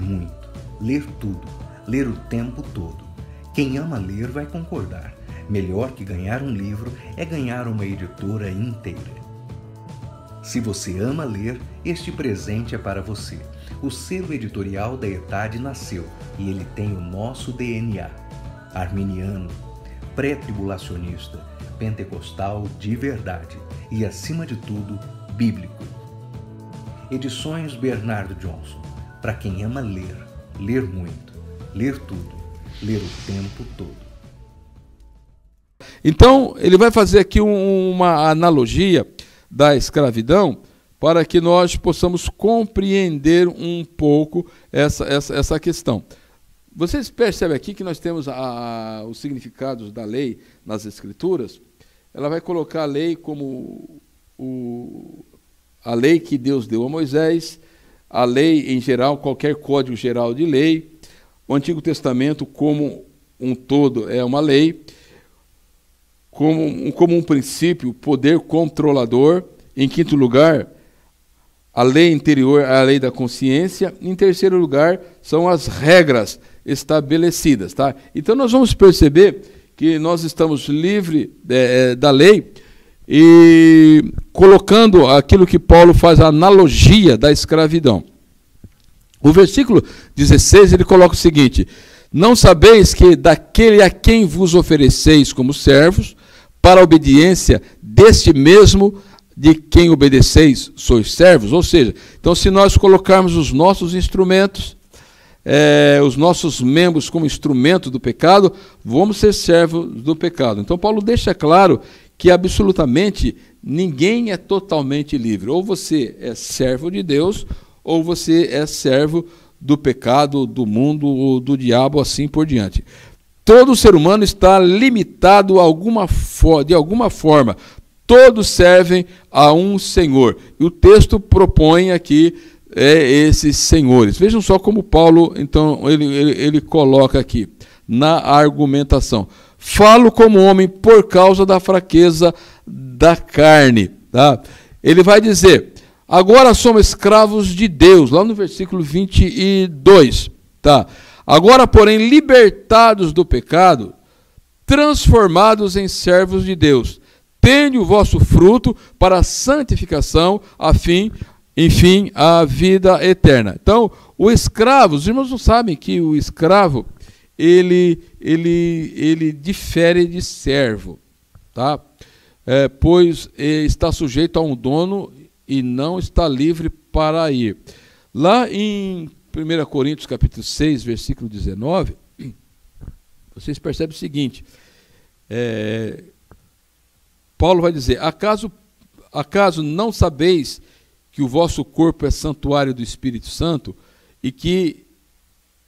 muito, ler tudo, ler o tempo todo. Quem ama ler vai concordar. Melhor que ganhar um livro é ganhar uma editora inteira. Se você ama ler, este presente é para você. O selo editorial da ETAD nasceu e ele tem o nosso DNA. Arminiano, pré-tribulacionista, pentecostal de verdade e, acima de tudo, bíblico. Edições Bernardo Johnson. Para quem ama ler, ler muito, ler tudo, ler o tempo todo. Então, ele vai fazer aqui uma analogia da escravidão para que nós possamos compreender um pouco essa questão. Vocês percebem aqui que nós temos os significados da lei nas Escrituras. Ela vai colocar a lei como a lei que Deus deu a Moisés, a lei em geral, qualquer código geral de lei, o Antigo Testamento como um todo é uma lei, como um princípio, poder controlador. Em quinto lugar, a lei interior, a lei da consciência. Em terceiro lugar, são as regras estabelecidas. Tá? Então nós vamos perceber que nós estamos livres da lei e colocando aquilo que Paulo faz, a analogia da escravidão. O versículo 16, ele coloca o seguinte: não sabeis que daquele a quem vos ofereceis como servos, para a obediência deste mesmo de quem obedeceis sois servos? Ou seja, então se nós colocarmos os nossos instrumentos, os nossos membros como instrumento do pecado, vamos ser servos do pecado. Então Paulo deixa claro que absolutamente ninguém é totalmente livre. Ou você é servo de Deus, ou você é servo do pecado, do mundo, ou do diabo, assim por diante. Todo ser humano está limitado de alguma forma. Todos servem a um Senhor. E o texto propõe aqui esses senhores. Vejam só como Paulo, então, ele coloca aqui, na argumentação. Falo como homem por causa da fraqueza da carne. Tá? Ele vai dizer, agora somos escravos de Deus, lá no versículo 22. Tá? Agora, porém, libertados do pecado, transformados em servos de Deus, tende o vosso fruto para a santificação, enfim, a vida eterna. Então, o escravo, os irmãos não sabem que o escravo, ele difere de servo, tá? Pois está sujeito a um dono e não está livre para ir. Lá em 1 Coríntios capítulo 6, versículo 19, vocês percebem o seguinte, Paulo vai dizer, acaso não sabeis que o vosso corpo é santuário do Espírito Santo e que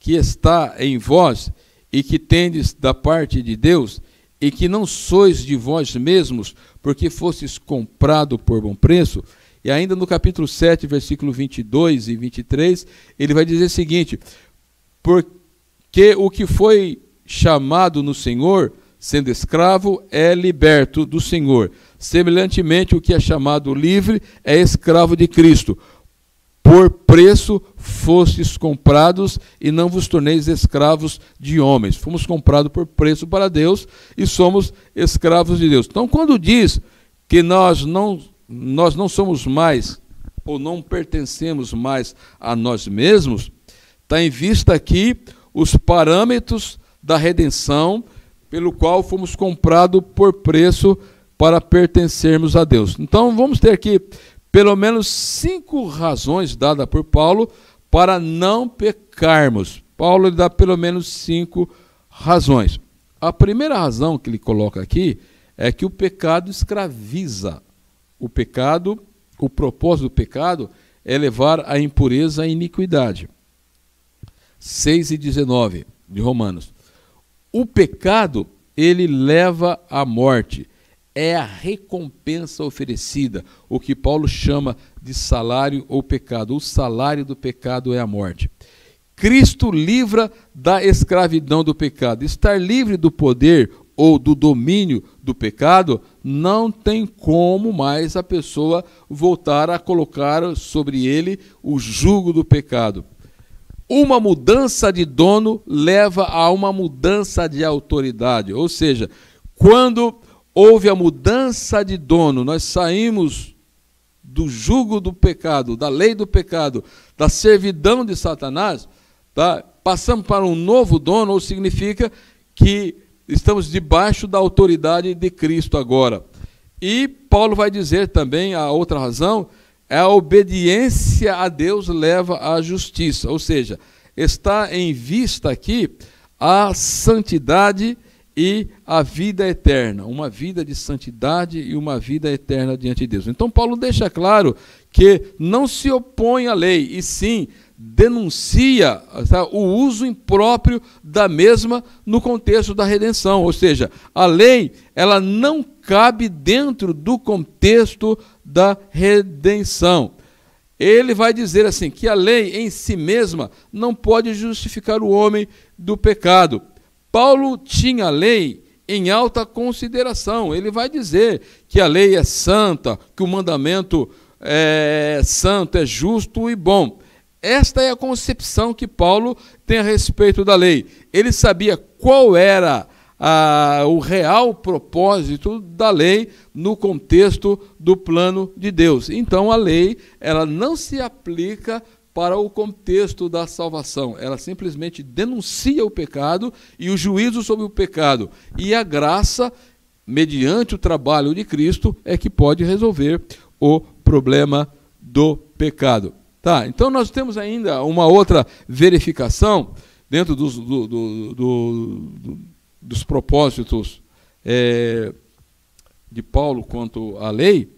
está em vós e que tendes da parte de Deus e que não sois de vós mesmos porque fostes comprado por bom preço? E ainda no capítulo 7, versículo 22 e 23, ele vai dizer o seguinte, porque o que foi chamado no Senhor, sendo escravo, é liberto do Senhor. Semelhantemente, o que é chamado livre é escravo de Cristo. Por preço fostes comprados e não vos torneis escravos de homens. Fomos comprados por preço para Deus e somos escravos de Deus. Então, quando diz que nós não somos mais, ou não pertencemos mais a nós mesmos, está em vista aqui os parâmetros da redenção, pelo qual fomos comprados por preço para pertencermos a Deus. Então, vamos ter aqui pelo menos 5 razões dadas por Paulo para não pecarmos. Paulo ele dá pelo menos 5 razões. A primeira razão que ele coloca aqui é que o pecado escraviza. O propósito do pecado é levar à impureza e iniquidade. 6 e 19 de Romanos. O pecado, ele leva à morte. É a recompensa oferecida, o que Paulo chama de salário ou pecado. O salário do pecado é a morte. Cristo livra da escravidão do pecado. Estar livre do poder ou do domínio do pecado, não tem como mais a pessoa voltar a colocar sobre ele o jugo do pecado. Uma mudança de dono leva a uma mudança de autoridade, ou seja, quando houve a mudança de dono, nós saímos do jugo do pecado, da lei do pecado, da servidão de Satanás, tá? Passamos para um novo dono, ou significa que estamos debaixo da autoridade de Cristo agora. E Paulo vai dizer também, a outra razão, é a obediência a Deus leva à justiça, ou seja, está em vista aqui a santidade e a vida eterna, uma vida de santidade e uma vida eterna diante de Deus. Então Paulo deixa claro que não se opõe à lei, e sim denuncia, tá, o uso impróprio da mesma no contexto da redenção, ou seja, a lei ela não cabe dentro do contexto da redenção. Ele vai dizer assim, que a lei em si mesma não pode justificar o homem do pecado. Paulo tinha a lei em alta consideração. Ele vai dizer que a lei é santa, que o mandamento é santo, é justo e bom. Esta é a concepção que Paulo tem a respeito da lei. Ele sabia qual era o real propósito da lei no contexto do plano de Deus. Então a lei ela não se aplica para o contexto da salvação. Ela simplesmente denuncia o pecado e o juízo sobre o pecado. E a graça, mediante o trabalho de Cristo, é que pode resolver o problema do pecado. Tá, então nós temos ainda uma outra verificação dentro dos propósitos de Paulo quanto à lei.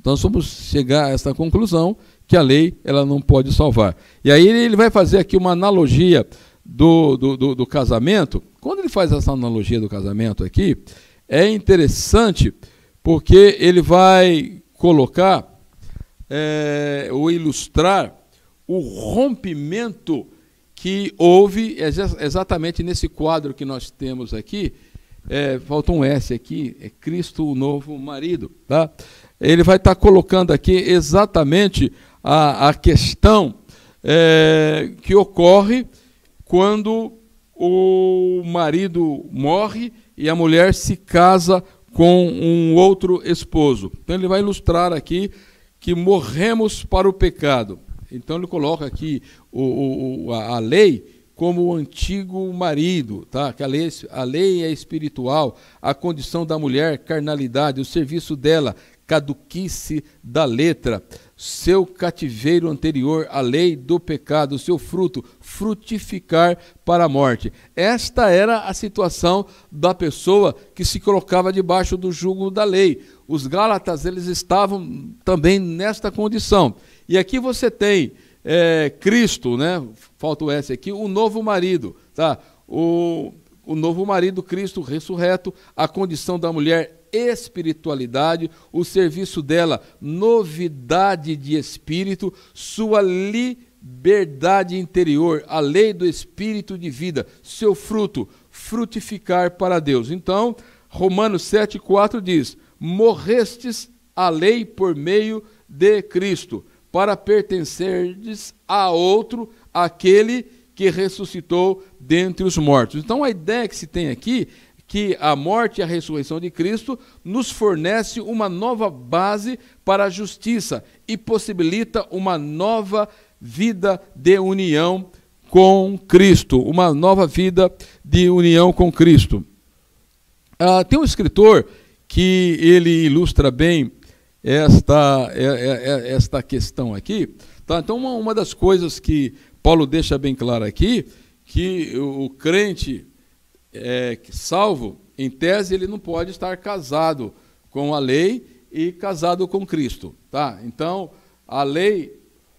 Nós vamos chegar a essa conclusão que a lei ela não pode salvar. E aí ele vai fazer aqui uma analogia do casamento. Quando ele faz essa analogia do casamento aqui, é interessante porque ele vai colocar ou ilustrar o rompimento que houve exatamente nesse quadro que nós temos aqui. Falta um S aqui, é Cristo o novo marido. Tá? Ele vai estar colocando aqui exatamente a questão que ocorre quando o marido morre e a mulher se casa com um outro esposo. Então ele vai ilustrar aqui que morremos para o pecado. Então ele coloca aqui a lei como o antigo marido, tá? Que a lei é espiritual, a condição da mulher, carnalidade, o serviço dela, caduquice da letra. seu cativeiro anterior à lei do pecado, o seu fruto, frutificar para a morte. Esta era a situação da pessoa que se colocava debaixo do jugo da lei. Os Gálatas, eles estavam também nesta condição. E aqui você tem Cristo, né? Falta o S aqui, o novo marido, tá? O novo marido, Cristo ressurreto, a condição da mulher, espiritualidade, o serviço dela, novidade de espírito, sua liberdade interior, a lei do espírito de vida, seu fruto, frutificar para Deus. Então, Romanos 7,4 diz: morrestes à lei por meio de Cristo, para pertencerdes a outro, aquele que ressuscitou dentre os mortos. Então, a ideia que se tem aqui, que a morte e a ressurreição de Cristo nos fornece uma nova base para a justiça e possibilita uma nova vida de união com Cristo, uma nova vida de união com Cristo. Tem um escritor que ele ilustra bem esta questão aqui. Tá? Então, uma das coisas que Paulo deixa bem claro aqui, que o crente salvo, em tese, ele não pode estar casado com a lei e casado com Cristo. Tá? Então, a lei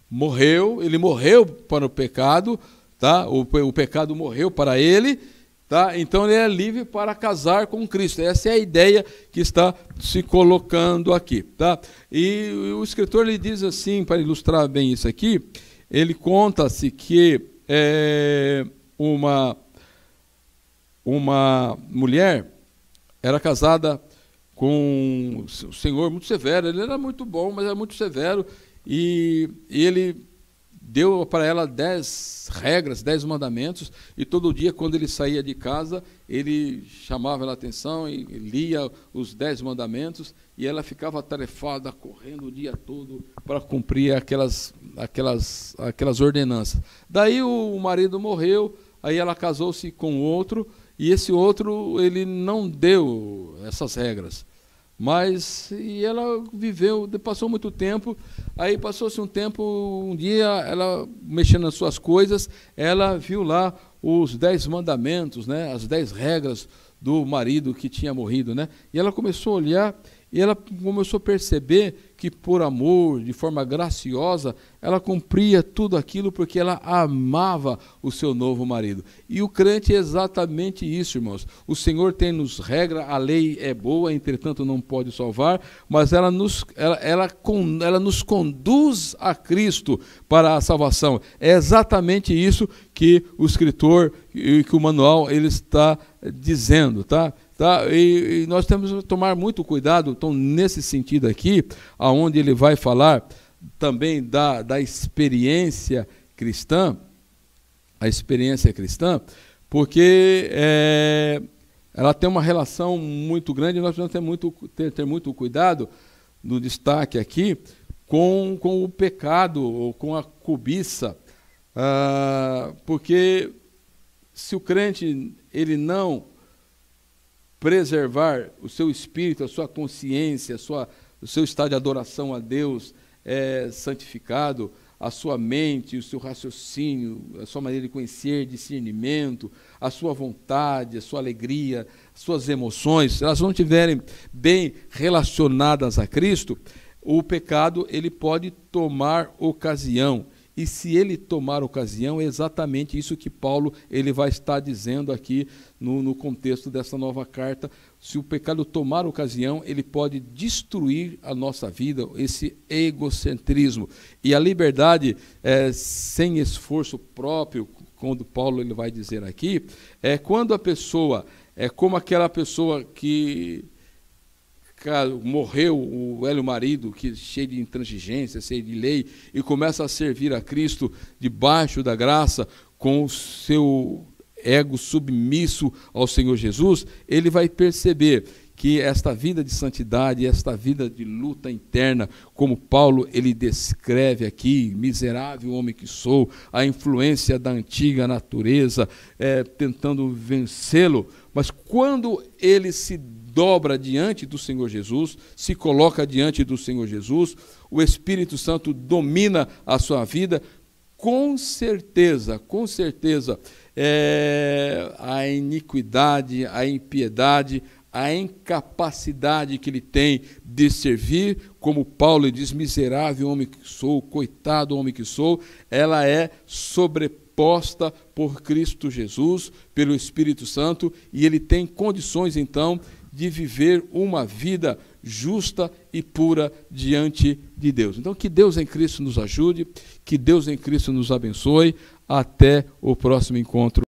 morreu, ele morreu para o pecado, tá? O pecado morreu para ele, tá? Então ele é livre para casar com Cristo. Essa é a ideia que está se colocando aqui. Tá? E o escritor ele diz assim, para ilustrar bem isso aqui, ele conta-se que uma mulher era casada com um senhor muito severo. Ele era muito bom, mas era muito severo, e ele deu para ela 10 regras, 10 mandamentos, e todo dia, quando ele saía de casa, ele chamava ela a atenção e lia os 10 mandamentos, e ela ficava atarefada, correndo o dia todo para cumprir aquelas ordenanças. Daí o marido morreu, aí ela casou-se com outro, e esse outro, ele não deu essas regras. E ela viveu, passou muito tempo, aí passou-se um tempo, um dia, ela mexendo nas suas coisas, ela viu lá os 10 mandamentos, né, as 10 regras do marido que tinha morrido, né, e ela começou a olhar, e ela começou a perceber que, por amor, de forma graciosa, ela cumpria tudo aquilo porque ela amava o seu novo marido. E o crente é exatamente isso, irmãos. O Senhor tem-nos regra, a lei é boa, entretanto não pode salvar, mas ela nos conduz a Cristo para a salvação. É exatamente isso que o escritor e que o manual ele está dizendo, tá? E nós temos que tomar muito cuidado, então, nesse sentido aqui, aonde ele vai falar também da experiência cristã, porque ela tem uma relação muito grande, e nós precisamos ter muito cuidado no destaque aqui com o pecado, ou com a cobiça, porque se o crente ele não preservar o seu espírito, a sua consciência, o seu estado de adoração a Deus santificado, a sua mente, o seu raciocínio, a sua maneira de conhecer, discernimento, a sua vontade, a sua alegria, as suas emoções, se elas não estiverem bem relacionadas a Cristo, o pecado ele pode tomar ocasião. E se ele tomar ocasião, é exatamente isso que Paulo ele vai estar dizendo aqui no contexto dessa nova carta. Se o pecado tomar ocasião, ele pode destruir a nossa vida, esse egocentrismo. E a liberdade sem esforço próprio, quando Paulo ele vai dizer aqui, é quando a pessoa, é como aquela pessoa que morreu o velho marido, que cheio de intransigência, cheio de lei, e começa a servir a Cristo debaixo da graça, com o seu ego submisso ao Senhor Jesus, ele vai perceber que esta vida de santidade, esta vida de luta interna, como Paulo ele descreve aqui, miserável homem que sou, a influência da antiga natureza, tentando vencê-lo, mas quando ele se dobra diante do Senhor Jesus, se coloca diante do Senhor Jesus, o Espírito Santo domina a sua vida, com certeza, a iniquidade, a impiedade, a incapacidade que ele tem de servir, como Paulo diz, miserável homem que sou, coitado homem que sou, ela é sobreposta por Cristo Jesus, pelo Espírito Santo, e ele tem condições, então, de viver uma vida justa e pura diante de Deus. Então, que Deus em Cristo nos ajude, que Deus em Cristo nos abençoe. Até o próximo encontro.